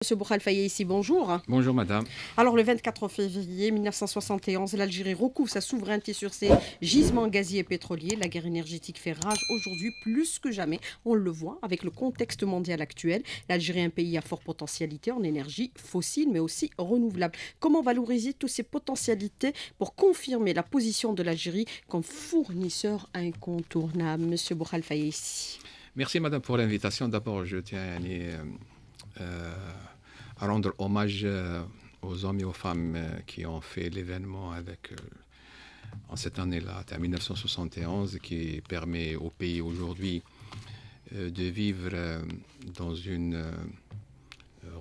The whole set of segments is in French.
Monsieur Boukhalfaye ici, bonjour. Bonjour madame. Alors le 24 février 1971, l'Algérie recouvre sa souveraineté sur ses gisements gaziers et pétroliers. La guerre énergétique fait rage aujourd'hui plus que jamais. On le voit avec le contexte mondial actuel. L'Algérie est un pays à forte potentialité en énergie fossile mais aussi renouvelable. Comment valoriser toutes ces potentialités pour confirmer la position de l'Algérie comme fournisseur incontournable? Monsieur Boukhalfaye ici. Merci madame pour l'invitation. D'abord, je tiens euh, à rendre hommage aux hommes et aux femmes qui ont fait l'événement en cette année-là, en 1971, qui permet au pays aujourd'hui de vivre dans une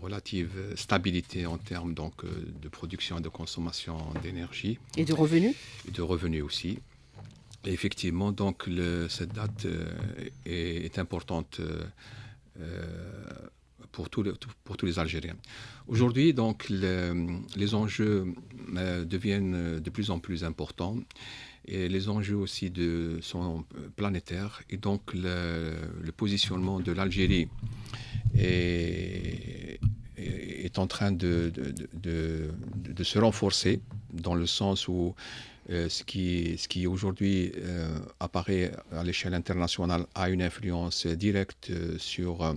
relative stabilité en termes de production et de consommation d'énergie Et de revenus? et de revenus aussi. Et effectivement, donc, cette date est importante pour tous les Algériens. Aujourd'hui, donc, les enjeux deviennent de plus en plus importants et les enjeux aussi sont planétaires. Et donc, le positionnement de l'Algérie est, est en train de se renforcer dans le sens où ce qui aujourd'hui apparaît à l'échelle internationale a une influence directe sur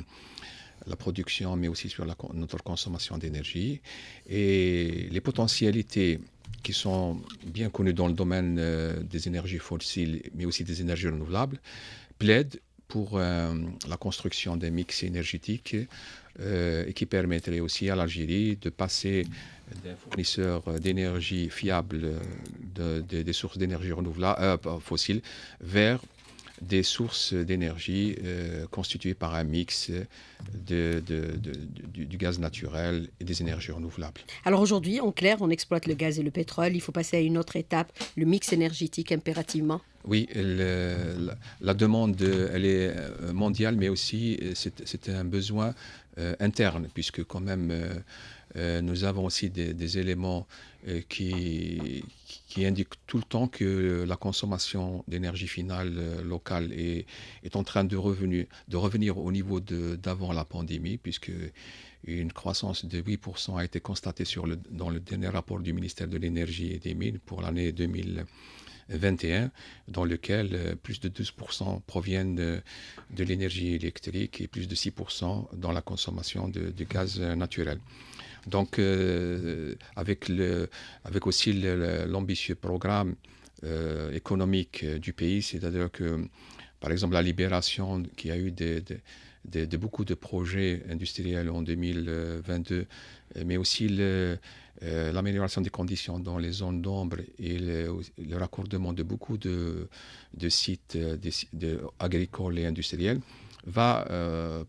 la production, mais aussi sur notre consommation d'énergie. Et les potentialités qui sont bien connues dans le domaine des énergies fossiles, mais aussi des énergies renouvelables, plaident pour la construction d'un mix énergétique et qui permettrait aussi à l'Algérie de passer d'un fournisseur d'énergie fiable des sources d'énergie renouvelable, fossiles vers des sources d'énergie constituées par un mix du gaz naturel et des énergies renouvelables. Alors aujourd'hui, en clair, on exploite le gaz et le pétrole. Il faut passer à une autre étape, le mix énergétique impérativement. Oui, la demande, elle est mondiale, mais aussi c'est un besoin interne, puisque quand même nous avons aussi des éléments qui indiquent tout le temps que la consommation d'énergie finale locale est en train de revenir au niveau d'avant la pandémie, puisque une croissance de 8% a été constatée dans le dernier rapport du ministère de l'Énergie et des Mines pour l'année 2021, dans lequel plus de 12% proviennent de l'énergie électrique et plus de 6% dans la consommation de gaz naturel. Donc, avec aussi l'ambitieux programme économique du pays, c'est-à-dire que, par exemple, la libération qui a eu de beaucoup de projets industriels en 2022, mais aussi l'amélioration des conditions dans les zones d'ombre et le raccordement de beaucoup de sites agricoles et industriels va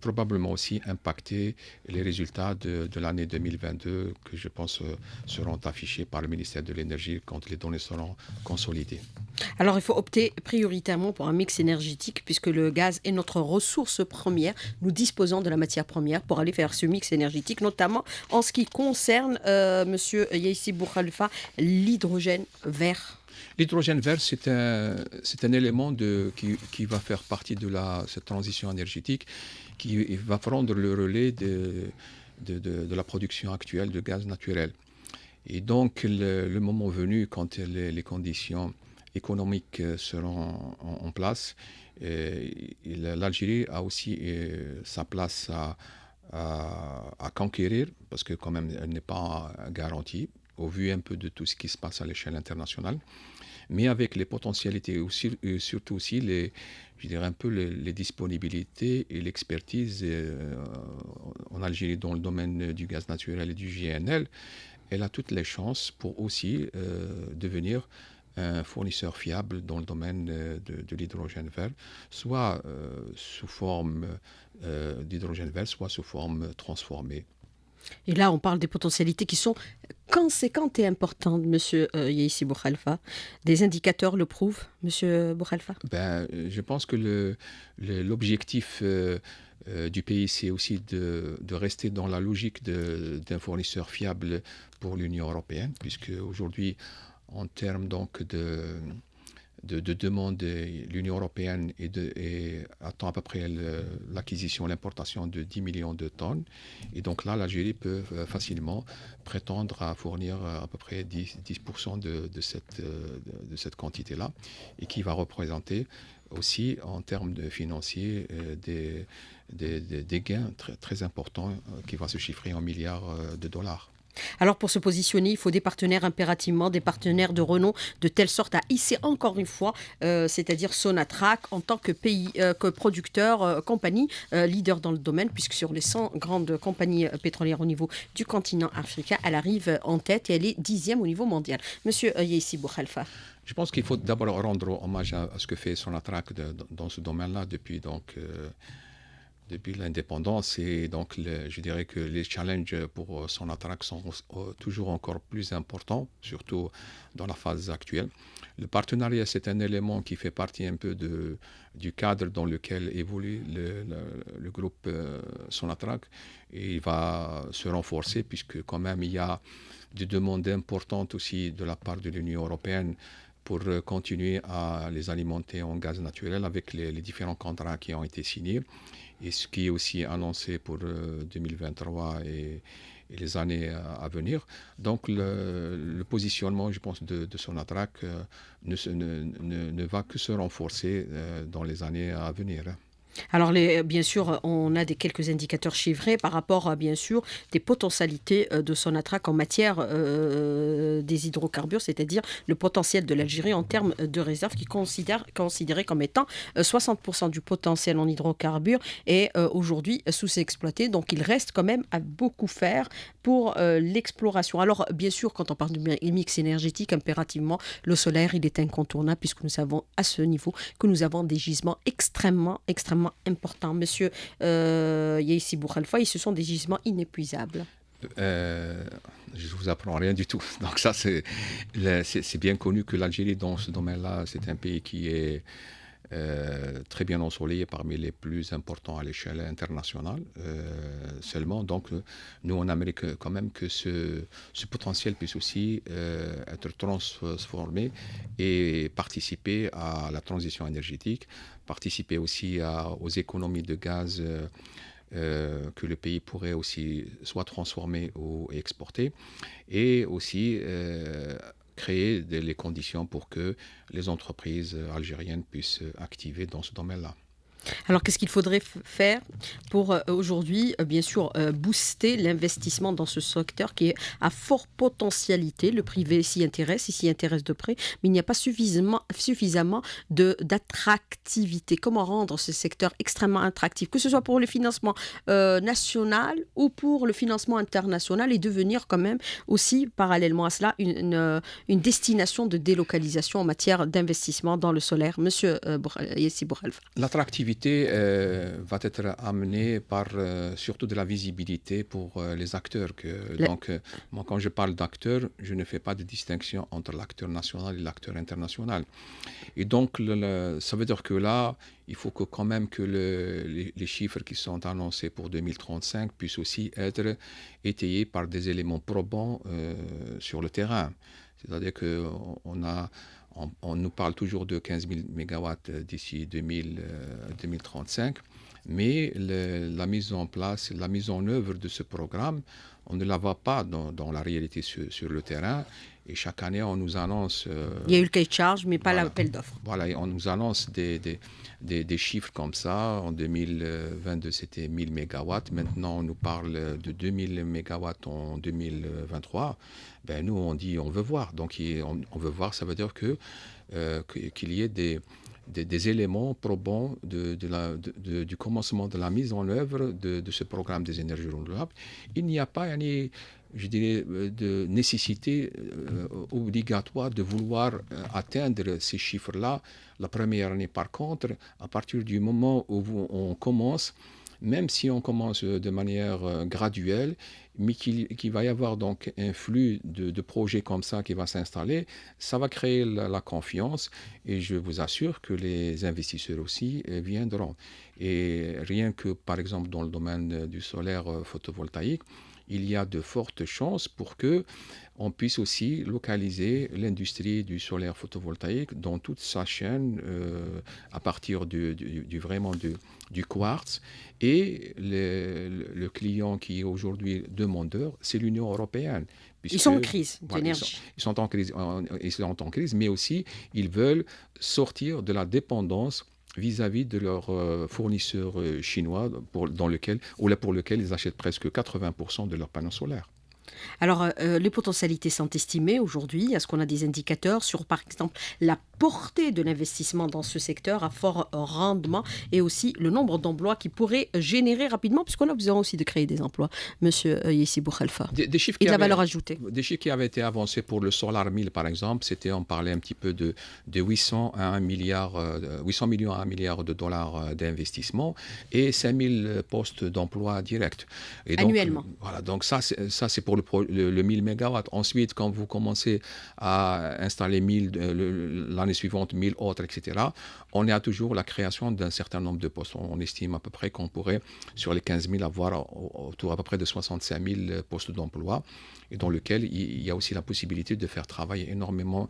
probablement aussi impacter les résultats de l'année 2022 que je pense seront affichés par le ministère de l'Énergie quand les données seront consolidées. Alors il faut opter prioritairement pour un mix énergétique puisque le gaz est notre ressource première. Nous disposons de la matière première pour aller faire ce mix énergétique, notamment en ce qui concerne, Monsieur Yaissi Boukhalfa, l'hydrogène vert. L'hydrogène vert, c'est un élément qui va faire partie de cette transition énergétique, qui va prendre le relais de la production actuelle de gaz naturel. Et donc, le moment venu, quand les conditions économiques seront en place, l'Algérie a aussi sa place à conquérir, parce que quand même, elle n'est pas garantie, au vu un peu de tout ce qui se passe à l'échelle internationale, mais avec les potentialités aussi, et surtout aussi je dirais un peu les disponibilités et l'expertise en Algérie dans le domaine du gaz naturel et du GNL, elle a toutes les chances pour aussi devenir un fournisseur fiable dans le domaine de l'hydrogène vert, soit sous forme d'hydrogène vert, soit sous forme transformée. Et là, on parle des potentialités qui sont conséquentes et importantes, Monsieur Yaissi Boukhalfa. Des indicateurs le prouvent, Monsieur Boukhalfa. Je pense que l'objectif du pays, c'est aussi de rester dans la logique d'un fournisseur fiable pour l'Union européenne, puisque aujourd'hui, en termes donc de demande de l'Union européenne et attend à peu près l'acquisition, l'importation de 10 millions de tonnes. Et donc là, l'Algérie peut facilement prétendre à fournir à peu près 10% de cette quantité-là, et qui va représenter aussi en termes de financiers des gains très, très importants qui vont se chiffrer en milliards de dollars. Alors pour se positionner, il faut des partenaires impérativement, des partenaires de renom, de telle sorte à hisser encore une fois, c'est-à-dire Sonatrach en tant que pays, que producteur, compagnie leader dans le domaine, puisque sur les 100 grandes compagnies pétrolières au niveau du continent africain, elle arrive en tête et elle est 10e au niveau mondial. Monsieur Yaissi Boukhalifa. Je pense qu'il faut d'abord rendre hommage à ce que fait Sonatrach dans ce domaine-là depuis l'indépendance. Et donc, je dirais que les challenges pour Sonatrach sont toujours encore plus importants, surtout dans la phase actuelle. Le partenariat, c'est un élément qui fait partie un peu du cadre dans lequel évolue le groupe Sonatrach, et il va se renforcer puisque quand même il y a des demandes importantes aussi de la part de l'Union européenne pour continuer à les alimenter en gaz naturel avec les différents contrats qui ont été signés, et ce qui est aussi annoncé pour 2023 et les années à venir. Donc le positionnement, je pense, de Sonatrach ne va que se renforcer dans les années à venir. Alors, bien sûr, on a quelques indicateurs chiffrés par rapport à, bien sûr, des potentialités de Sonatrach en matière des hydrocarbures, c'est-à-dire le potentiel de l'Algérie en termes de réserves qui est considéré comme étant 60% du potentiel en hydrocarbures est aujourd'hui sous-exploité. Donc, il reste quand même à beaucoup faire pour l'exploration. Alors, bien sûr, quand on parle du mix énergétique, impérativement, le solaire, il est incontournable puisque nous savons à ce niveau que nous avons des gisements extrêmement importants. Monsieur Yaissi Boukhalifa, ce sont des gisements inépuisables. Je ne vous apprends rien du tout. Donc ça, c'est bien connu que l'Algérie, dans ce domaine-là, c'est un pays qui est très bien ensoleillé, parmi les plus importants à l'échelle internationale seulement. Donc, nous, on aimerait quand même que ce potentiel puisse aussi être transformé et participer à la transition énergétique, participer aussi aux économies de gaz que le pays pourrait aussi soit transformer ou exporter, et aussi créer les conditions pour que les entreprises algériennes puissent activer dans ce domaine-là. Alors, qu'est-ce qu'il faudrait faire pour aujourd'hui, bien sûr, booster l'investissement dans ce secteur qui est à forte potentialité? Le privé s'y intéresse, il s'y intéresse de près, mais il n'y a pas suffisamment d'attractivité. Comment rendre ce secteur extrêmement attractif, que ce soit pour le financement national ou pour le financement international, et devenir quand même aussi, parallèlement à cela, une destination de délocalisation en matière d'investissement dans le solaire? Monsieur Yaissi Boukhalifa. L'attractivité va être amenée par surtout de la visibilité pour les acteurs. Donc, moi, quand je parle d'acteurs, je ne fais pas de distinction entre l'acteur national et l'acteur international. Et donc, ça veut dire que là, il faut que quand même que les chiffres qui sont annoncés pour 2035 puissent aussi être étayés par des éléments probants sur le terrain. C'est-à-dire qu'on nous parle toujours de 15 000 mégawatts d'ici 2035, mais la mise en place, la mise en œuvre de ce programme, on ne la voit pas dans la réalité sur le terrain. Et chaque année, on nous annonce... il y a eu le cahier de charge, mais pas voilà, l'appel d'offres. Voilà, et on nous annonce des chiffres comme ça. En 2022, c'était 1000 mégawatts. Maintenant, on nous parle de 2000 mégawatts en 2023. Ben, nous, on dit on veut voir. Donc, on veut voir, ça veut dire qu'il y ait des éléments probants du commencement de la mise en œuvre de ce programme des énergies renouvelables. Il n'y a pas, je dirais, de nécessité obligatoire de vouloir atteindre ces chiffres-là la première année. Par contre, à partir du moment où on commence, même si on commence de manière graduelle, mais qu'il va y avoir donc un flux de projets comme ça qui va s'installer, ça va créer la confiance, et je vous assure que les investisseurs aussi viendront. Et rien que, par exemple, dans le domaine du solaire photovoltaïque, il y a de fortes chances pour que on puisse aussi localiser l'industrie du solaire photovoltaïque dans toute sa chaîne à partir vraiment du quartz. Et le client qui est aujourd'hui demandeur, c'est l'Union européenne. Ils Puisque, sont en crise voilà, d'énergie. ils sont en crise, ils sont en crise, mais aussi ils veulent sortir de la dépendance vis-à-vis de leurs fournisseurs chinois pour lequel ils achètent presque 80% de leurs panneaux solaires. Alors, les potentialités sont estimées aujourd'hui. Est-ce qu'on a des indicateurs sur, par exemple, la portée de l'investissement dans ce secteur à fort rendement et aussi le nombre d'emplois qui pourrait générer rapidement, puisqu'on a besoin aussi de créer des emplois, Monsieur Yessi Boukhalifa, Des chiffres et qui de la avaient, valeur ajoutée. des chiffres qui avaient été avancés pour le Solar 1000, par exemple, on parlait un petit peu de 800 à 1 milliard, 800 millions à 1 milliard de dollars d'investissement et 5000 postes d'emploi directs. Et donc, Annuellement. voilà, donc ça, c'est pour le 1000 mégawatts. Ensuite, quand vous commencez à installer 1000, l'année suivante, 1000 autres, etc., on est à toujours la création d'un certain nombre de postes. On estime à peu près qu'on pourrait, sur les 15 000, avoir autour à peu près de 65 000 postes d'emploi, et dans lequel il y a aussi la possibilité de faire travailler énormément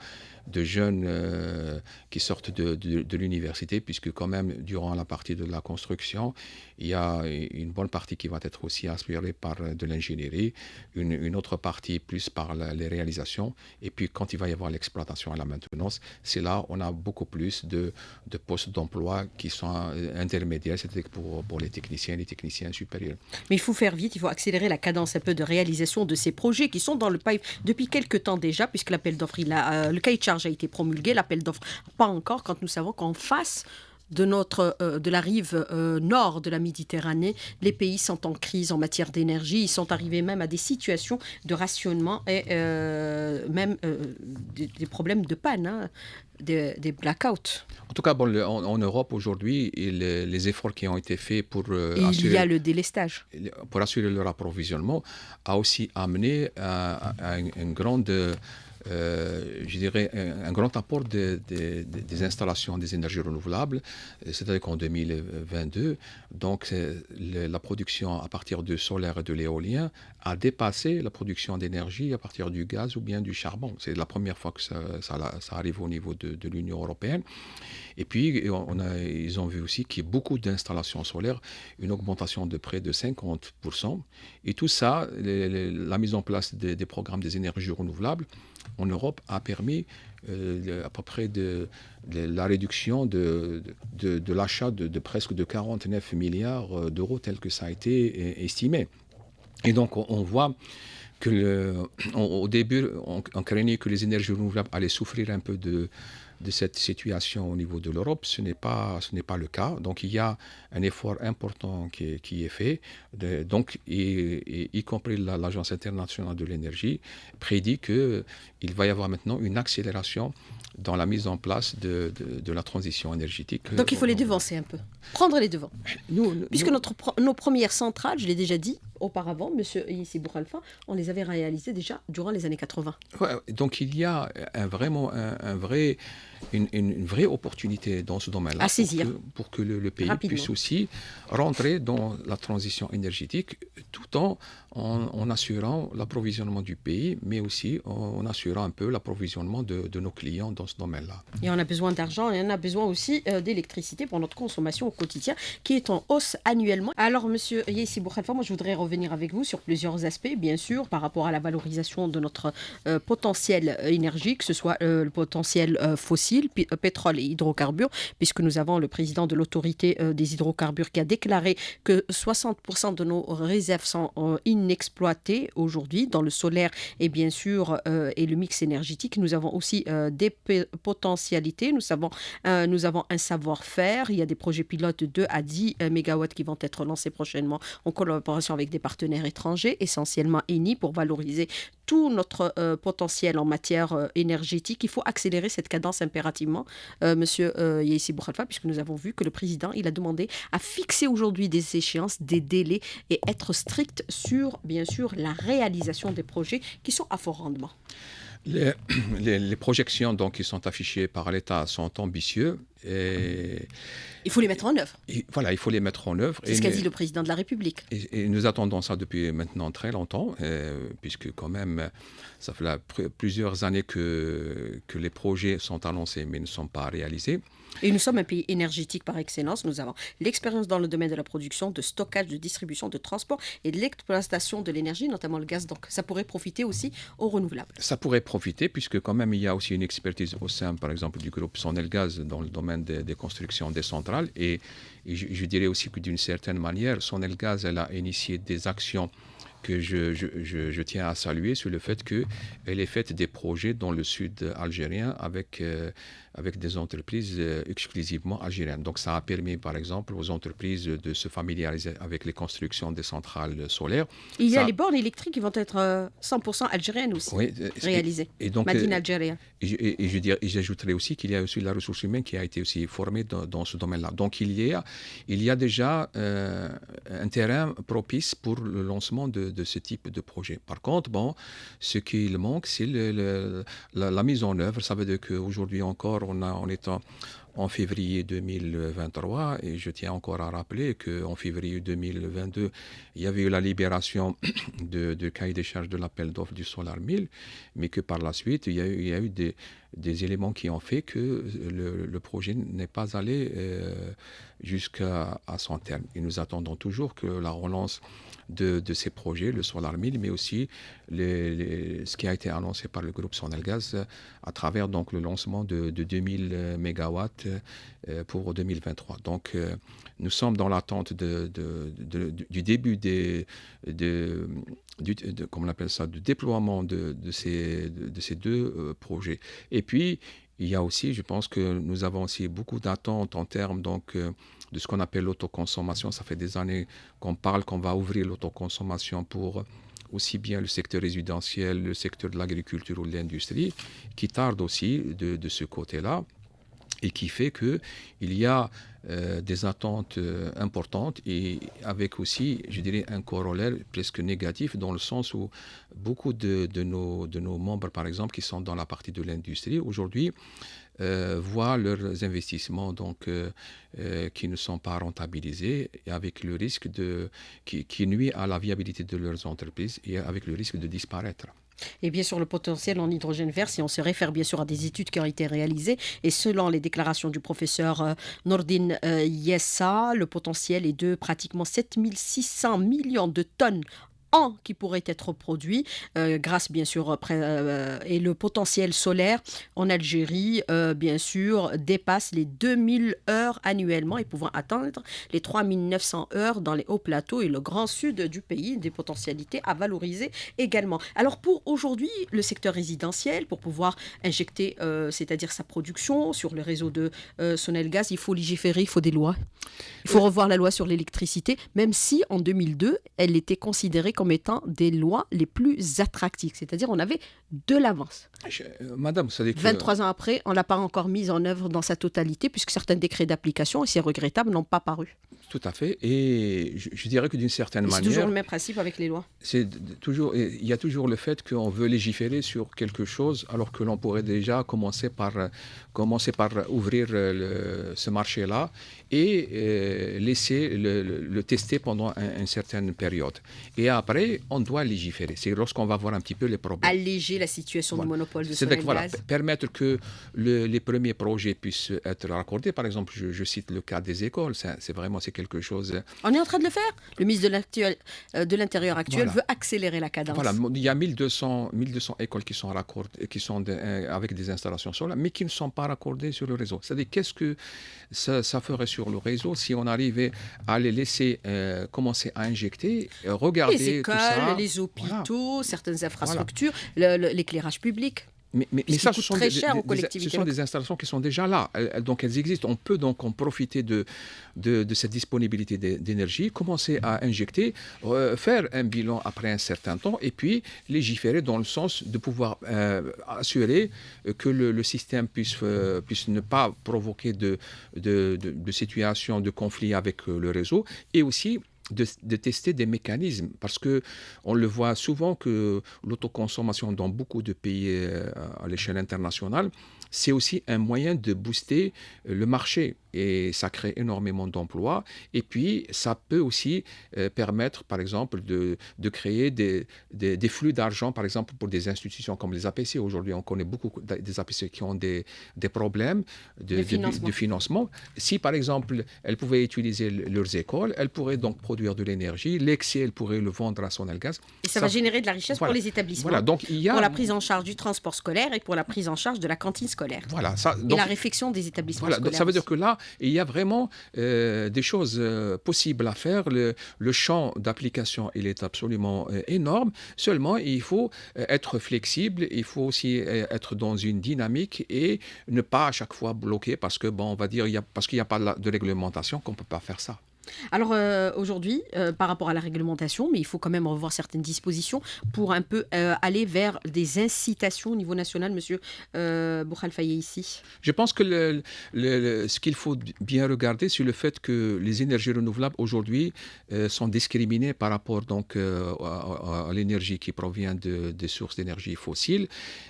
de jeunes qui sortent de l'université, puisque quand même, durant la partie de la construction, il y a une bonne partie qui va être aussi aspirée par de l'ingénierie, une autre partie plus par les réalisations, et puis quand il va y avoir l'exploitation et la maintenance, c'est là on a beaucoup plus de postes d'emploi qui sont intermédiaires, c'est-à-dire pour les techniciens supérieurs. Mais il faut faire vite, il faut accélérer la cadence un peu de réalisation de ces projets qui sont dans le pipe depuis quelques temps déjà, puisque l'appel d'offres, le cahier de charge a été promulgué, l'appel d'offres pas encore, quand nous savons qu'en face de la rive nord de la Méditerranée, les pays sont en crise en matière d'énergie. Ils sont arrivés même à des situations de rationnement et même des problèmes de panne, hein, des blackouts. En tout cas, bon, en Europe aujourd'hui, les efforts qui ont été faits Il y a le délestage. pour assurer leur approvisionnement a aussi amené à une grande je dirais, un grand apport des installations des énergies renouvelables, c'est-à-dire qu'en 2022, donc, la production à partir du solaire et de l'éolien a dépassé la production d'énergie à partir du gaz ou bien du charbon. C'est la première fois que ça arrive au niveau de l'Union européenne. Et puis, ils ont vu aussi qu'il y a beaucoup d'installations solaires, une augmentation de près de 50%. Et tout ça, la mise en place des programmes des énergies renouvelables en Europe a permis à peu près de la réduction de l'achat de presque de 49 milliards d'euros tel que ça a été estimé. Et donc on voit que au début, on craignait que les énergies renouvelables allaient souffrir un peu de cette situation au niveau de l'Europe. Ce n'est pas le cas. Donc il y a un effort important qui est fait. Donc, y compris l'Agence internationale de l'énergie prédit qu'il va y avoir maintenant une accélération dans la mise en place de la transition énergétique. Donc il faut les devancer un peu, prendre les devants. Puisque nos premières centrales, je l'ai déjà dit auparavant, M. Yessi Boukhalifa, on les avait réalisées déjà durant les années 80. Ouais, donc il y a une vraie opportunité dans ce domaine-là à saisir pour que le pays rapidement puisse aussi rentrer dans la transition énergétique tout en assurant l'approvisionnement du pays, mais aussi en assurant un peu l'approvisionnement de nos clients dans ce domaine-là. Et on a besoin d'argent et on a besoin aussi d'électricité pour notre consommation au quotidien qui est en hausse annuellement. Alors, Monsieur Yessi Boukhalifa, moi je voudrais revenir avec vous sur plusieurs aspects, bien sûr, par rapport à la valorisation de notre potentiel énergie, que ce soit le potentiel fossile, pétrole et hydrocarbures, puisque nous avons le président de l'autorité des hydrocarbures qui a déclaré que 60% de nos réserves sont inexploitées aujourd'hui dans le solaire et bien sûr et le mix énergétique. Nous avons aussi des potentialités, nous avons un savoir-faire, il y a des projets pilotes de 2 à 10 mégawatts qui vont être lancés prochainement en collaboration avec des partenaires étrangers, essentiellement Eni, pour valoriser tout notre potentiel en matière énergétique. Il faut accélérer cette cadence impérativement, Monsieur Yessi Boukhalifa, puisque nous avons vu que le président, il a demandé à fixer aujourd'hui des échéances, des délais et être strict sur, bien sûr, la réalisation des projets qui sont à fort rendement. Les projections donc, qui sont affichées par l'État sont ambitieuses Il faut les mettre en œuvre. Voilà, il faut les mettre en œuvre. C'est ce qu'a dit le président de la République. Et nous attendons ça depuis maintenant très longtemps, puisque quand même, ça fait là plusieurs années que les projets sont annoncés mais ne sont pas réalisés. Et nous sommes un pays énergétique par excellence. Nous avons l'expérience dans le domaine de la production, de stockage, de distribution, de transport et de l'exploitation de l'énergie, notamment le gaz. Donc ça pourrait profiter aussi aux renouvelables. Ça pourrait profiter, puisque quand même il y a aussi une expertise au sein, par exemple, du groupe Sonelgaz dans le domaine des constructions des centrales. Et je dirais aussi que d'une certaine manière, Sonelgaz, elle a initié des actions que je tiens à saluer sur le fait qu'elle ait fait des projets dans le sud algérien avec des entreprises exclusivement algériennes. Donc ça a permis par exemple aux entreprises de se familiariser avec les constructions des centrales solaires. Il y a les bornes électriques qui vont être 100% algériennes aussi, oui, réalisées. Et donc, Madine algérienne. Et j'ajouterais aussi qu'il y a aussi la ressource humaine qui a été aussi formée dans ce domaine-là. Donc il y a déjà un terrain propice pour le lancement de ce type de projet. Par contre, ce qu'il manque, c'est la mise en œuvre. Ça veut dire qu'aujourd'hui encore, on est en février 2023, et je tiens encore à rappeler qu'en février 2022, il y avait eu la libération de cahier des charges de l'appel d'offres du Solar 1000, mais que par la suite, il y a eu des éléments qui ont fait que le projet n'est pas allé jusqu'à son terme. Et nous attendons toujours que la relance de ces projets, le Solar 1000, mais aussi ce qui a été annoncé par le groupe Sonelgaz à travers donc le lancement de 2000 MW pour 2023. Donc nous sommes dans l'attente du début comment on appelle ça, du déploiement de ces deux projets. Et puis, il y a aussi, je pense que nous avons aussi beaucoup d'attentes en termes de ce qu'on appelle l'autoconsommation. Ça fait des années qu'on parle qu'on va ouvrir l'autoconsommation pour aussi bien le secteur résidentiel, le secteur de l'agriculture ou de l'industrie, qui tarde aussi de ce côté-là, et qui fait qu'il y a des attentes importantes, et avec aussi, je dirais, un corollaire presque négatif, dans le sens où beaucoup de nos membres, par exemple, qui sont dans la partie de l'industrie, aujourd'hui, voient leurs investissements qui ne sont pas rentabilisés, et avec le risque qui nuit à la viabilité de leurs entreprises, et avec le risque de disparaître. Et bien sûr, le potentiel en hydrogène vert, si on se réfère bien sûr à des études qui ont été réalisées, et selon les déclarations du professeur Nordine Yessa, le potentiel est de pratiquement 7600 millions de tonnes qui pourrait être produit grâce bien sûr et le potentiel solaire en Algérie bien sûr dépasse les 2000 heures annuellement et pouvant atteindre les 3900 heures dans les hauts plateaux et le grand sud du pays, des potentialités à valoriser également. Alors pour aujourd'hui, le secteur résidentiel, pour pouvoir injecter c'est-à-dire sa production sur le réseau de Sonelgaz, il faut légiférer, il faut des lois. Il faut revoir la loi sur l'électricité, même si en 2002, elle était considérée comme étant des lois les plus attractives. C'est-à-dire on avait de l'avance. Madame, ça dit que... 23 ans après, on ne l'a pas encore mise en œuvre dans sa totalité, puisque certains décrets d'application, et c'est regrettable, n'ont pas paru. Tout à fait. Et je dirais que d'une certaine manière... C'est toujours le même principe avec les lois. Il y a toujours le fait qu'on veut légiférer sur quelque chose, alors que l'on pourrait déjà commencer par ouvrir ce marché-là et laisser le tester pendant une certaine période. Et après, on doit légiférer. C'est lorsqu'on va voir un petit peu les problèmes. Alléger la situation du monopole de Sonelgaz. Voilà, permettre que les premiers projets puissent être raccordés. Par exemple, je cite le cas des écoles. C'est quelque chose... On est en train de le faire. Le ministre de l'Intérieur actuel veut accélérer la cadence. Voilà, il y a 1200 écoles qui sont raccordées, qui sont avec des installations solaires, mais qui ne sont pas raccordées sur le réseau. C'est-à-dire, qu'est-ce que ça ferait sur le réseau si on arrivait à les laisser commencer à injecter, regarder les écoles, tout ça, les hôpitaux, certaines infrastructures, l'éclairage public. Mais ça, ce sont des des installations qui sont déjà là. Donc, elles existent. On peut donc en profiter de cette disponibilité d'énergie, commencer à injecter, faire un bilan après un certain temps, et puis légiférer dans le sens de pouvoir assurer que le système puisse ne pas provoquer de situation de conflit avec le réseau, et aussi de tester des mécanismes, parce que on le voit souvent que l'autoconsommation dans beaucoup de pays à l'échelle internationale, c'est aussi un moyen de booster le marché et ça crée énormément d'emplois. Et puis, ça peut aussi permettre, par exemple, de créer des flux d'argent, par exemple, pour des institutions comme les APC. Aujourd'hui, on connaît beaucoup des APC qui ont des problèmes de financement. Si, par exemple, elles pouvaient utiliser leurs écoles, elles pourraient donc produire de l'énergie. L'excès, elles pourraient le vendre à Sonelgaz. Et ça va générer de la richesse voilà, pour les établissements, voilà, donc il y a, pour la prise en charge du transport scolaire et pour la prise en charge de la cantine scolaire. Voilà, ça, Et donc, la réfection des établissements voilà, scolaires. ça veut dire aussi. que là, il y a vraiment des choses possibles à faire. Le champ d'application, il est absolument énorme. Seulement, il faut être flexible, il faut aussi être dans une dynamique et ne pas à chaque fois bloquer parce que, bon, on va dire, parce qu'il n'y a pas de réglementation qu'on ne peut pas faire ça. Alors aujourd'hui, par rapport à la réglementation, mais il faut quand même revoir certaines dispositions pour un peu aller vers des incitations au niveau national, monsieur Boukhal-Faye ici. Je pense que ce qu'il faut bien regarder, c'est le fait que les énergies renouvelables aujourd'hui sont discriminées par rapport donc, à l'énergie qui provient des sources d'énergie fossiles.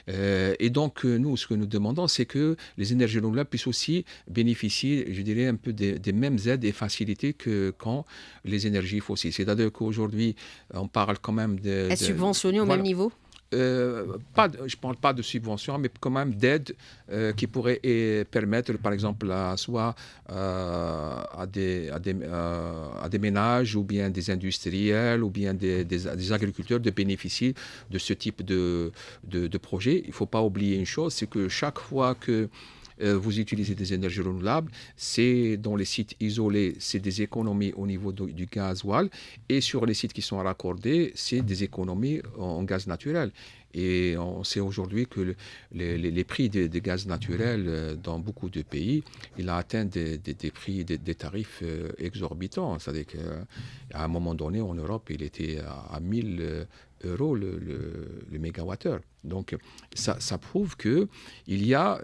Et donc, nous, ce que nous demandons, c'est que les énergies renouvelables puissent aussi bénéficier, je dirais, un peu des mêmes aides et facilités que quand les énergies fossiles. C'est-à-dire qu'aujourd'hui, on parle quand même Est subventionné au voilà. même niveau? Je ne parle pas de subventions, mais quand même d'aide qui pourrait permettre, par exemple, soit à des ménages ou bien des industriels ou bien des agriculteurs de bénéficier de ce type de projet. Il ne faut pas oublier une chose, c'est que chaque fois que vous utilisez des énergies renouvelables, c'est dans les sites isolés, c'est des économies au niveau du gasoil, et sur les sites qui sont raccordés, c'est des économies en gaz naturel. Et on sait aujourd'hui que les prix des gaz naturels dans beaucoup de pays, il a atteint des prix, des tarifs exorbitants. C'est-à-dire qu'à un moment donné, en Europe, il était à 1000 euros le mégawattheure. Donc, ça prouve qu'il y a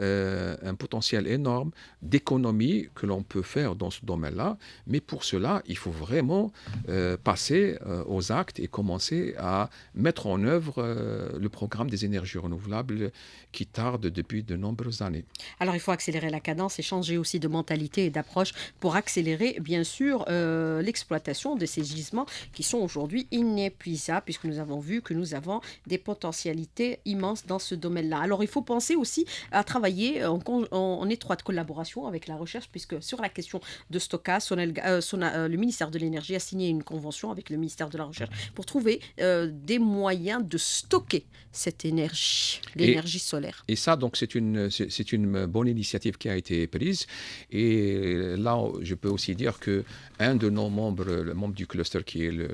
un potentiel énorme d'économie que l'on peut faire dans ce domaine-là. Mais pour cela, il faut vraiment passer aux actes et commencer à mettre en œuvre le programme des énergies renouvelables qui tarde depuis de nombreuses années. Alors il faut accélérer la cadence et changer aussi de mentalité et d'approche pour accélérer, bien sûr, l'exploitation de ces gisements qui sont aujourd'hui inépuisables, puisque nous avons vu que nous avons des potentialités immenses dans ce domaine-là. Alors il faut penser aussi à travailler en étroite collaboration avec la recherche, puisque sur la question de stockage, le ministère de l'Énergie a signé une convention avec le ministère de la Recherche pour trouver des moyens de stocker cette énergie, l'énergie solaire. Et ça, donc, c'est une bonne initiative qui a été prise. Et là, je peux aussi dire qu'un de nos membres, le membre du cluster qui est le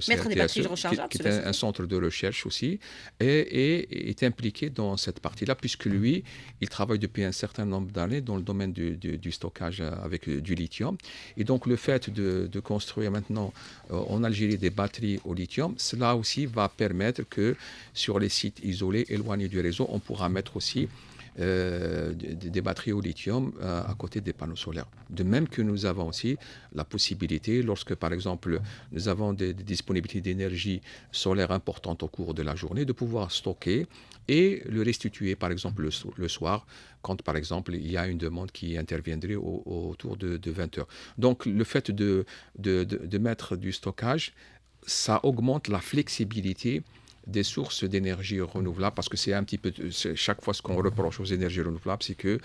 Maître des batteries CRTSE, rechargeables, qui est un centre de recherche aussi, est impliqué dans cette partie-là, puisque lui, il travaille depuis un certain nombre d'années dans le domaine du stockage avec du lithium. Et donc, le fait de construire maintenant en Algérie des batteries au lithium, cela aussi va permettre que sur les sites isolés, éloignés du réseau, on pourra mettre aussi des batteries au lithium à côté des panneaux solaires. De même que nous avons aussi la possibilité, lorsque par exemple nous avons des disponibilités d'énergie solaire importantes au cours de la journée, de pouvoir stocker et le restituer par exemple le soir, quand par exemple il y a une demande qui interviendrait autour de 20 heures. Donc le fait de mettre du stockage, ça augmente la flexibilité des sources d'énergie renouvelable, parce que c'est un petit peu, chaque fois ce qu'on reproche aux énergies renouvelables, c'est que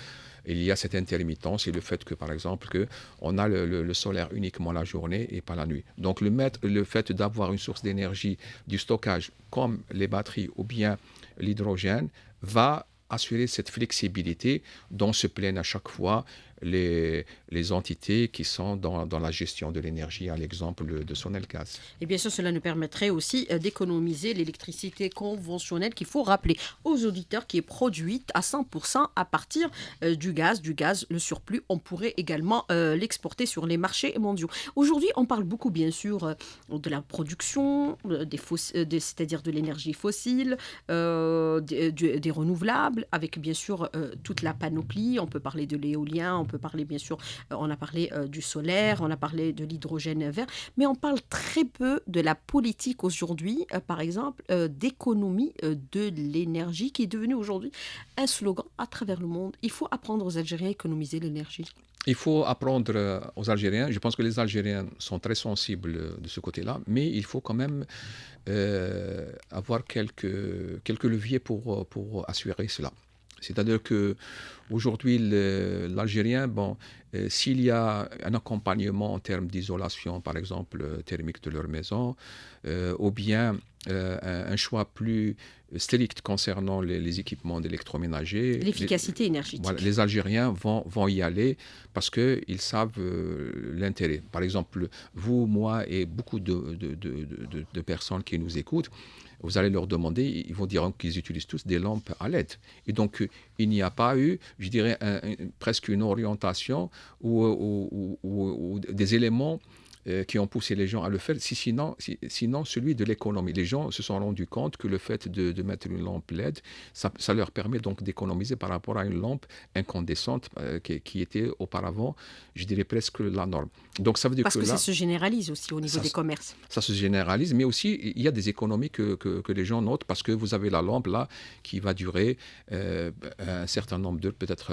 il y a cette intermittence et le fait que, par exemple, on a le solaire uniquement la journée et pas la nuit. Donc le fait d'avoir une source d'énergie, du stockage, comme les batteries ou bien l'hydrogène, va assurer cette flexibilité dont se plaignent à chaque fois les entités qui sont dans la gestion de l'énergie, à l'exemple de Sonelgaz. Et bien sûr, cela nous permettrait aussi d'économiser l'électricité conventionnelle qu'il faut rappeler aux auditeurs qui est produite à 100% à partir du gaz. Du gaz, le surplus, on pourrait également l'exporter sur les marchés mondiaux. Aujourd'hui, on parle beaucoup, bien sûr, de la production, c'est-à-dire de l'énergie fossile, des renouvelables, avec bien sûr toute la panoplie. On peut parler de l'éolien, on peut parler bien sûr, on a parlé du solaire, on a parlé de l'hydrogène vert, mais on parle très peu de la politique aujourd'hui, par exemple, d'économie de l'énergie, qui est devenue aujourd'hui un slogan à travers le monde. Il faut apprendre aux Algériens à économiser l'énergie. Il faut apprendre aux Algériens. Je pense que les Algériens sont très sensibles de ce côté-là, mais il faut quand même avoir quelques leviers pour assurer cela. C'est-à-dire que aujourd'hui, l'Algérien, bon, s'il y a un accompagnement en termes d'isolation, par exemple, thermique de leur maison, ou bien un choix plus strict concernant les équipements d'électroménager, L'efficacité voilà, énergétique. les Algériens vont y aller parce qu'ils savent l'intérêt. Par exemple, vous, moi et beaucoup de personnes qui nous écoutent, vous allez leur demander, ils vont dire qu'ils utilisent tous des lampes à LED. Et donc, il n'y a pas eu, je dirais, presque une orientation ou des éléments qui ont poussé les gens à le faire, sinon celui de l'économie. Les gens se sont rendus compte que le fait de mettre une lampe LED, ça leur permet donc d'économiser par rapport à une lampe incandescente qui était auparavant, je dirais, presque la norme. Donc ça veut dire Parce que que ça là, se généralise aussi au niveau ça, des commerces. ça se généralise, mais aussi il y a des économies que les gens notent parce que vous avez la lampe là qui va durer un certain nombre d'heures, peut-être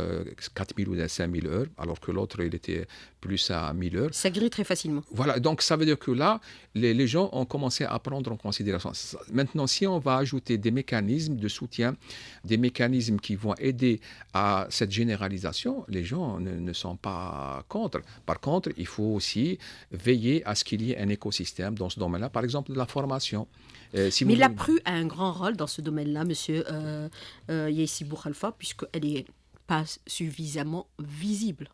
4000 ou 5000 heures, alors que l'autre il était plus à 1000 heures. Ça grille très facilement. Voilà, donc ça veut dire que là, les gens ont commencé à prendre en considération. Maintenant, si on va ajouter des mécanismes de soutien, des mécanismes qui vont aider à cette généralisation, les gens ne sont pas contre. Par contre, il faut aussi veiller à ce qu'il y ait un écosystème dans ce domaine-là, par exemple de la formation. Mais la PRU a un grand rôle dans ce domaine-là, monsieur Yaissi Boukhalfa, puisqu'elle n'est pas suffisamment visible.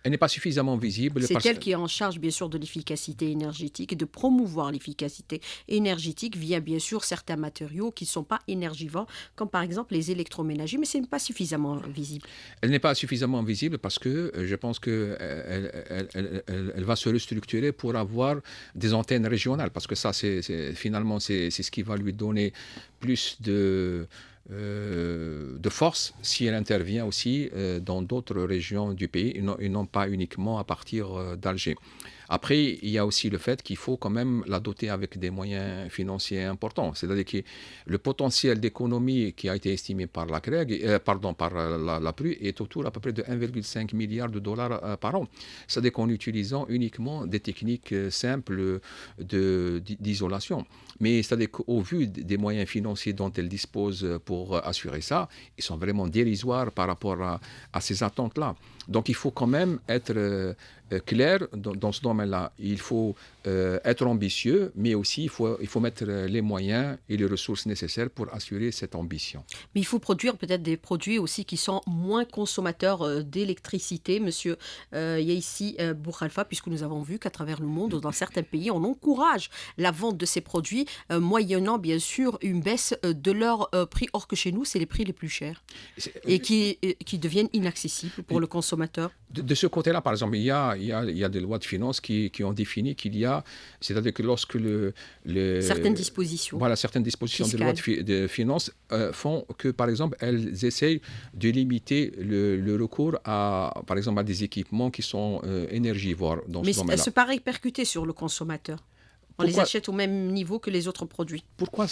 Elle n'est pas suffisamment visible. C'est elle qui est en charge, bien sûr, de l'efficacité énergétique et de promouvoir l'efficacité énergétique via, bien sûr, certains matériaux qui ne sont pas énergivores, comme par exemple les électroménagers, mais ce n'est pas suffisamment visible. Elle n'est pas suffisamment visible parce que je pense qu'elle elle va se restructurer pour avoir des antennes régionales, parce que ça, finalement, c'est ce qui va lui donner plus de force si elle intervient aussi dans d'autres régions du pays et non pas uniquement à partir d'Alger. Après, il y a aussi le fait qu'il faut quand même la doter avec des moyens financiers importants. C'est-à-dire que le potentiel d'économie qui a été estimé par la CREG, par la PRU est autour à peu près de 1,5 milliard de dollars par an. C'est-à-dire qu'en utilisant uniquement des techniques simples d'isolation. Mais c'est-à-dire qu'au vu des moyens financiers dont elle dispose pour assurer ça, ils sont vraiment dérisoires par rapport à ces attentes-là. Donc il faut quand même être clair dans ce domaine-là. Il faut être ambitieux, mais aussi il faut mettre les moyens et les ressources nécessaires pour assurer cette ambition. Mais il faut produire peut-être des produits aussi qui sont moins consommateurs d'électricité, monsieur Yaissi Boukhalfa, puisque nous avons vu qu'à travers le monde, dans certains pays, on encourage la vente de ces produits, moyennant bien sûr une baisse de leur prix, or que chez nous, c'est les prix les plus chers et qui deviennent inaccessibles pour le consommateur. De ce côté-là, par exemple, il y a des lois de finances qui ont défini qu'il y a, c'est-à-dire que lorsque certaines dispositions, voilà, certaines dispositions des lois de finances font que, par exemple, elles essayent de limiter le recours par exemple, à des équipements qui sont énergivores dans ce domaine-là. Mais se paraît percuté sur le consommateur. On les achète au même niveau que les autres produits. Pourquoi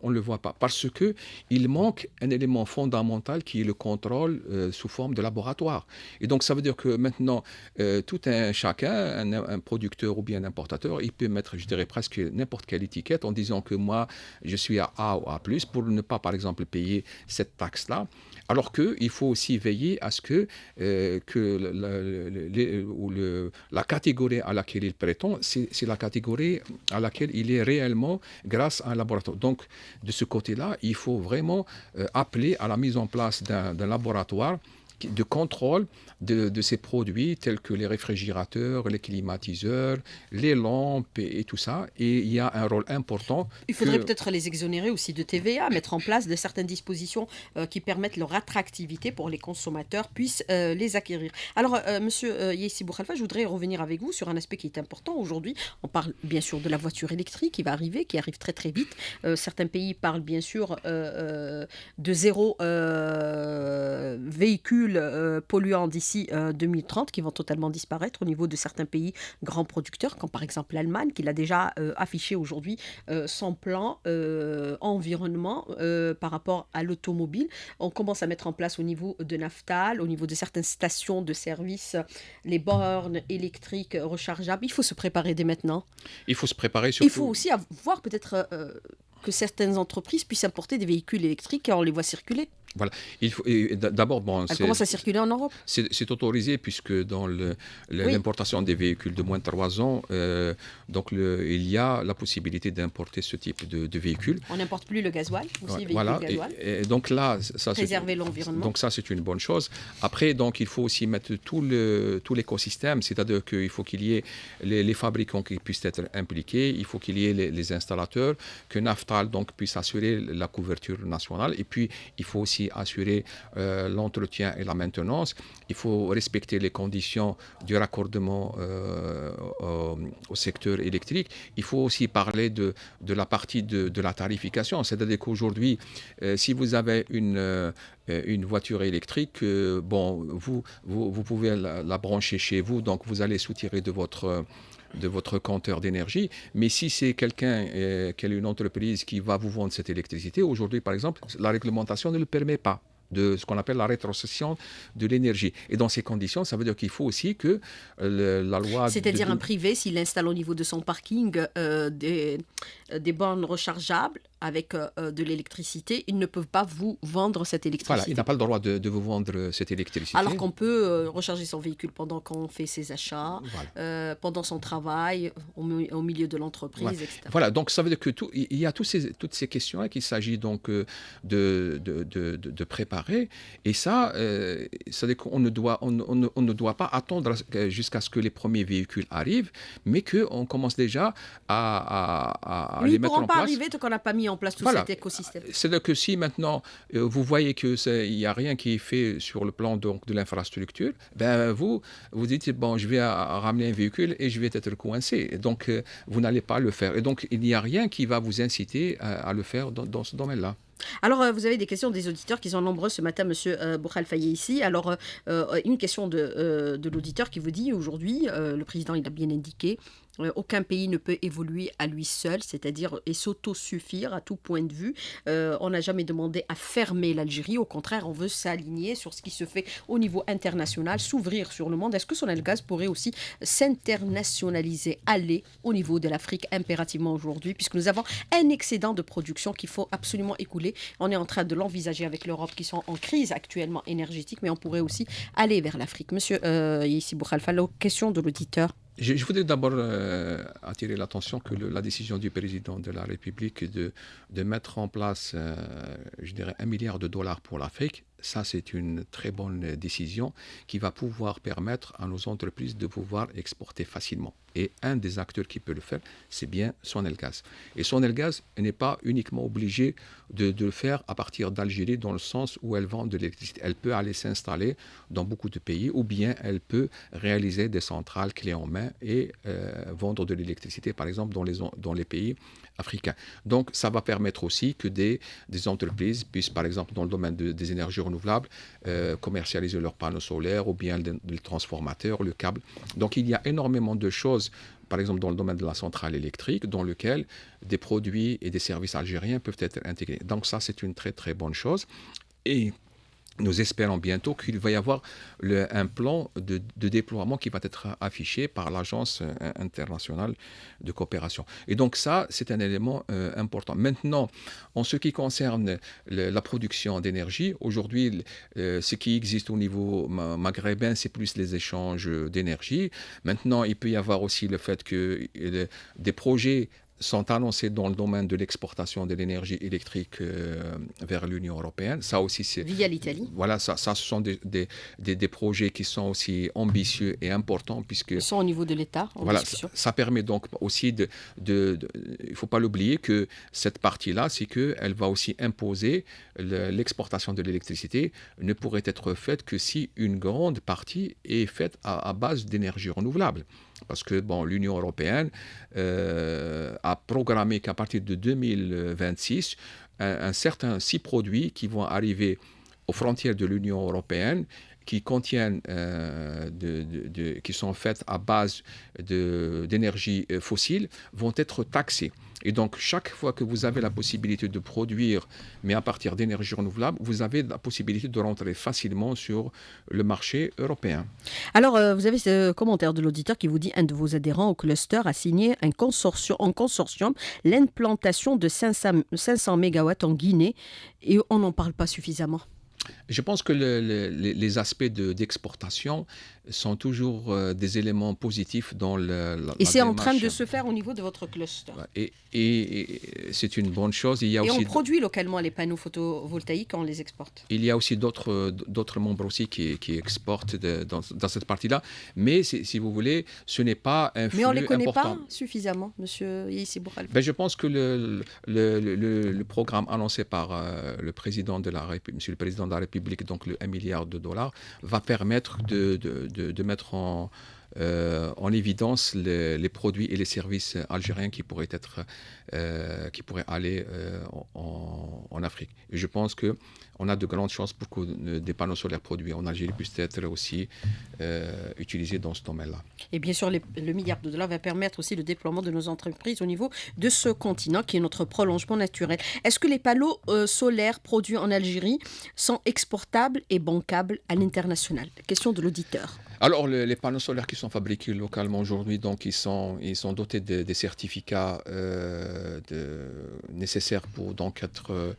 on ne le voit pas? Parce qu'il manque un élément fondamental qui est le contrôle sous forme de laboratoire. Et donc, ça veut dire que maintenant, tout un chacun, un producteur ou bien un importateur, il peut mettre, je dirais, presque n'importe quelle étiquette en disant que moi, je suis à A ou A+, pour ne pas, par exemple, payer cette taxe-là. Alors qu'il faut aussi veiller à ce que la catégorie à laquelle il prétend, c'est la catégorie à laquelle il est réellement grâce à un laboratoire. Donc, de ce côté-là, il faut vraiment appeler à la mise en place d'un laboratoire de contrôle de ces produits tels que les réfrigérateurs, les climatiseurs, les lampes et tout ça. Et il y a un rôle important. Il faudrait peut-être les exonérer aussi de TVA, mettre en place de certaines dispositions qui permettent leur attractivité pour les consommateurs puissent les acquérir. Alors, monsieur Yaissi Boukhalfa, je voudrais revenir avec vous sur un aspect qui est important aujourd'hui. On parle bien sûr de la voiture électrique qui va arriver, qui arrive très très vite. Certains pays parlent bien sûr de zéro véhicule véhicules polluants d'ici 2030 qui vont totalement disparaître au niveau de certains pays grands producteurs, comme par exemple l'Allemagne, qui l'a déjà affiché aujourd'hui son plan environnement par rapport à l'automobile. On commence à mettre en place au niveau de Naftal, au niveau de certaines stations de service, les bornes électriques rechargeables. Il faut se préparer dès maintenant. Il faut se préparer Il faut surtout. aussi voir peut-être que certaines entreprises puissent importer des véhicules électriques et on les voit circuler. Voilà. D'abord, bon, Elles commencent à circuler en Europe. c'est autorisé puisque dans Oui, l'importation des véhicules de moins de 3 ans, donc il y a la possibilité d'importer ce type de véhicules. on n'importe plus le gasoil, aussi véhicules Voilà. gasoil. Et donc là, ça, Préserver l'environnement. donc ça, c'est une bonne chose. Après, donc, il faut aussi mettre tout l'écosystème, c'est-à-dire qu'il faut qu'il y ait les fabricants qui puissent être impliqués, il faut qu'il y ait les installateurs, que Naftal donc puisse assurer la couverture nationale, et puis il faut aussi assurer l'entretien et la maintenance. Il faut respecter les conditions du raccordement au secteur électrique. Il faut aussi parler de la partie de la tarification, c'est-à-dire qu'aujourd'hui, si vous avez une voiture électrique, bon, vous pouvez la brancher chez vous, donc vous allez soutirer de votre compteur d'énergie. Mais si c'est quelqu'un, quelle est une entreprise qui va vous vendre cette électricité, aujourd'hui par exemple, la réglementation ne le permet pas de ce qu'on appelle la rétrocession de l'énergie. Et dans ces conditions, ça veut dire qu'il faut aussi que la loi... C'est-à-dire un privé, s'il installe au niveau de son parking des bornes rechargeables avec de l'électricité, ils ne peuvent pas vous vendre cette Voilà, électricité. il n'a pas le droit de vous vendre cette électricité. Alors qu'on peut recharger son véhicule pendant qu'on fait ses achats, Voilà. pendant son travail, au milieu de l'entreprise, Voilà. etc. Voilà, donc ça veut dire que il y a toutes ces questions-là qu'il s'agit donc de préparer. Et ça, ça veut dire qu'on on ne doit pas attendre jusqu'à ce que les premiers véhicules arrivent, mais qu'on commence déjà à Mais ils les ne mettre pourront en pas place. arriver tant qu'on n'a pas mis en place tout Voilà. cet écosystème. C'est-à-dire que si maintenant vous voyez qu'il n'y a rien qui est fait sur le plan donc, de l'infrastructure, ben vous dites, bon, je vais ramener un véhicule et je vais être coincé. Donc, vous n'allez pas le faire. Et donc, il n'y a rien qui va vous inciter à le faire dans ce domaine-là. Alors, vous avez des questions des auditeurs qui sont nombreux ce matin, monsieur Boukhal Faye ici. Alors, une question de l'auditeur qui vous dit aujourd'hui, le président il a bien indiqué, aucun pays ne peut évoluer à lui seul, c'est-à-dire et s'autosuffire à tout point de vue. On n'a jamais demandé à fermer l'Algérie. Au contraire, on veut s'aligner sur ce qui se fait au niveau international, s'ouvrir sur le monde. Est-ce que Sonelgaz pourrait aussi s'internationaliser, aller au niveau de l'Afrique impérativement aujourd'hui, puisque nous avons un excédent de production qu'il faut absolument écouler. On est en train de l'envisager avec l'Europe qui sont en crise actuellement énergétique, mais on pourrait aussi aller vers l'Afrique. Monsieur Yessi Boukhal, la question de l'auditeur. Je voudrais d'abord attirer l'attention que la décision du président de la République de mettre en place, je dirais, 1 milliard de dollars pour l'Afrique, ça c'est une très bonne décision qui va pouvoir permettre à nos entreprises de pouvoir exporter facilement. Et un des acteurs qui peut le faire, c'est bien Sonelgaz. Et Sonelgaz n'est pas uniquement obligé de le faire à partir d'Algérie dans le sens où elle vend de l'électricité. Elle peut aller s'installer dans beaucoup de pays ou bien elle peut réaliser des centrales clés en main et vendre de l'électricité, par exemple, dans les pays africains. Donc, ça va permettre aussi que des entreprises puissent, par exemple, dans le domaine des énergies renouvelables, commercialiser leurs panneaux solaires ou bien les transformateurs, le câble. Donc, il y a énormément de choses, par exemple, dans le domaine de la centrale électrique, dans lequel des produits et des services algériens peuvent être intégrés. Donc, ça, c'est une très, très bonne chose. Et nous espérons bientôt qu'il va y avoir un plan de déploiement qui va être affiché par l'Agence internationale de coopération. Et donc ça, c'est un élément important. Maintenant, en ce qui concerne la production d'énergie, aujourd'hui, ce qui existe au niveau maghrébin, c'est plus les échanges d'énergie. Maintenant, il peut y avoir aussi le fait que des projets sont annoncés dans le domaine de l'exportation de l'énergie électrique vers l'Union européenne. Ça aussi, c'est... Via l'Italie. Voilà, ça ce sont des projets qui sont aussi ambitieux et importants puisque... Ils sont au niveau de l'État, en Voilà, discussion. ça permet donc aussi il ne faut pas l'oublier que cette partie-là, c'est qu'elle va aussi imposer l'exportation de l'électricité ne pourrait être faite que si une grande partie est faite à base d'énergie renouvelable. Parce que bon, l'Union européenne a programmé qu'à partir de 2026, un certain 6 produits qui vont arriver aux frontières de l'Union européenne qui contiennent, qui sont faites à base d'énergie fossile vont être taxées. Et donc, chaque fois que vous avez la possibilité de produire, mais à partir d'énergie renouvelable, vous avez la possibilité de rentrer facilement sur le marché européen. Alors, vous avez ce commentaire de l'auditeur qui vous dit un de vos adhérents au cluster a signé en consortium l'implantation de 500 mégawatts en Guinée et on n'en parle pas suffisamment. Je pense que les aspects d'exportation sont toujours des éléments positifs dans Et la c'est en train démarche. de se faire au niveau de votre cluster. Et c'est une bonne chose. Il y a Et on aussi, produit localement les panneaux photovoltaïques, on les exporte. il y a aussi d'autres membres aussi qui exportent dans cette partie-là. Mais si vous voulez, ce n'est pas un flux Mais on ne les connaît important. pas suffisamment, monsieur Yaissi Boukhal. Ben, je pense que le programme annoncé par Monsieur le Président de la République, donc le 1 milliard de dollars, va permettre de mettre en évidence les produits et les services algériens qui pourraient aller en Afrique. Et je pense qu'on a de grandes chances pour que des panneaux solaires produits en Algérie puissent être aussi utilisés dans ce domaine-là. Et bien sûr, le milliard de dollars va permettre aussi le déploiement de nos entreprises au niveau de ce continent qui est notre prolongement naturel. Est-ce que les panneaux solaires produits en Algérie sont exportables et bancables à l'international? Question de l'auditeur. Alors, les panneaux solaires qui sont fabriqués localement aujourd'hui, donc ils sont dotés des certificats nécessaires pour donc être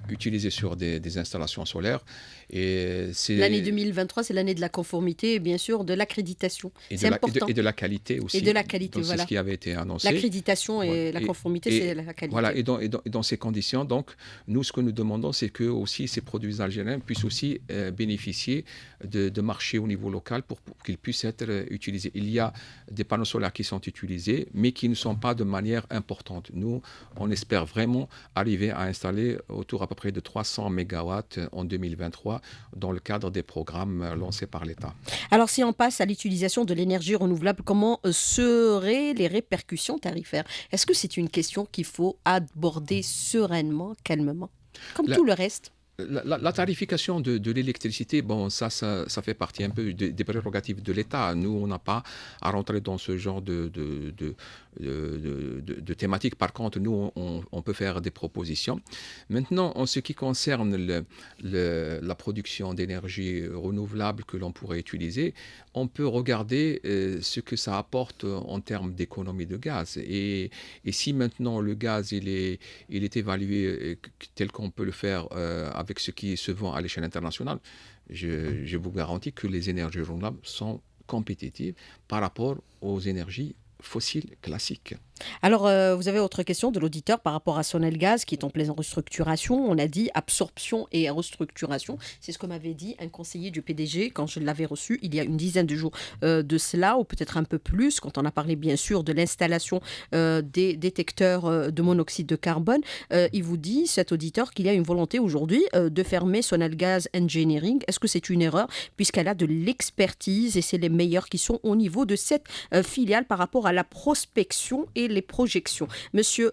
utilisés sur des installations solaires. Et L'année 2023, c'est l'année de la conformité et bien sûr de l'accréditation. C'est important. Et de la qualité aussi. Et de la qualité, donc, voilà. c'est ce qui avait été annoncé. L'accréditation et la conformité, c'est la qualité. Voilà, et dans ces conditions, donc, nous, ce que nous demandons, c'est que aussi ces produits algériens puissent aussi bénéficier de marchés au niveau local pour qu'ils puissent être utilisés. Il y a des panneaux solaires qui sont utilisés, mais qui ne sont pas de manière importante. Nous, on espère vraiment arriver à installer autour à peu près de 300 mégawatts en 2023 dans le cadre des programmes lancés par l'État. Alors, si on passe à l'utilisation de l'énergie renouvelable, comment seraient les répercussions tarifaires? Est-ce que c'est une question qu'il faut aborder sereinement, calmement, comme tout le reste? La tarification de l'électricité, bon, ça fait partie un peu des prérogatives de l'État. Nous, on n'a pas à rentrer dans ce genre de thématique. Par contre, nous, on peut faire des propositions. Maintenant, en ce qui concerne la production d'énergie renouvelable que l'on pourrait utiliser, on peut regarder ce que ça apporte en termes d'économie de gaz. Et si maintenant le gaz, il est évalué tel qu'on peut le faire avec ce qui se vend à l'échelle internationale, je vous garantis que les énergies renouvelables sont compétitives par rapport aux énergies fossiles classiques. Alors, vous avez autre question de l'auditeur par rapport à Sonelgaz qui est en pleine restructuration. On a dit absorption et restructuration. C'est ce que m'avait dit un conseiller du PDG quand je l'avais reçu il y a une dizaine de jours de cela, ou peut-être un peu plus, quand on a parlé bien sûr de l'installation des détecteurs de monoxyde de carbone. Il vous dit, cet auditeur, qu'il y a une volonté aujourd'hui de fermer Sonelgaz Engineering. Est-ce que c'est une erreur puisqu'elle a de l'expertise et c'est les meilleurs qui sont au niveau de cette filiale par rapport à la prospection et les projections. Monsieur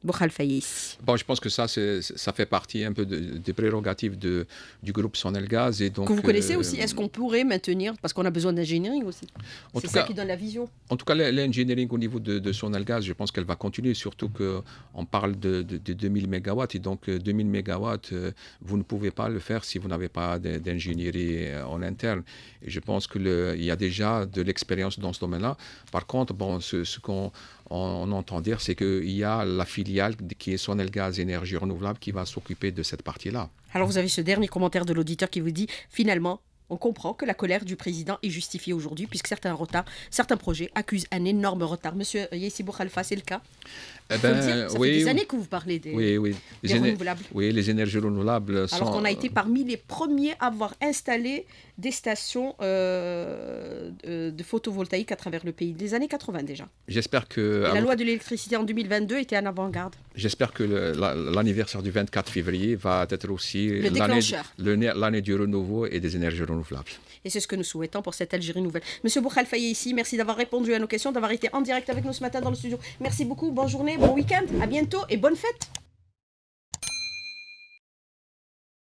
Boukhal Fayez. Bon, je pense que ça fait partie un peu des prérogatives du groupe Sonelgaz. Et donc, que vous connaissez aussi. Est-ce qu'on pourrait maintenir, parce qu'on a besoin d'engineering aussi. C'est ça qui donne la vision. En tout cas, l'engineering au niveau de Sonelgaz, je pense qu'elle va continuer, surtout qu'on parle de 2000 mégawatts. Et donc, 2000 mégawatts, vous ne pouvez pas le faire si vous n'avez pas d'ingénierie en interne. Et je pense qu'il y a déjà de l'expérience dans ce domaine-là. Par contre, bon, ce qu'on entend dire, c'est qu'il y a la filiale qui est Sonelgaz Énergie Renouvelable qui va s'occuper de cette partie-là. Alors vous avez ce dernier commentaire de l'auditeur qui vous dit « Finalement, on comprend que la colère du président est justifiée aujourd'hui puisque certains projets accusent un énorme retard. » Monsieur Yaissi Boukhalifa, c'est le cas? Ça fait des années que vous parlez des renouvelables. Oui, les énergies renouvelables Alors qu'on a été parmi les premiers à avoir installé des stations de photovoltaïque à travers le pays, des années 80 déjà. J'espère que... Et la loi de l'électricité en 2022 était en avant-garde. J'espère que l'anniversaire du 24 février va être aussi l'année du renouveau et des énergies renouvelables. Et c'est ce que nous souhaitons pour cette Algérie nouvelle. Monsieur Boukhal Fayez ici, merci d'avoir répondu à nos questions, d'avoir été en direct avec nous ce matin dans le studio. Merci beaucoup, bonne journée, bon week-end, à bientôt et bonne fête.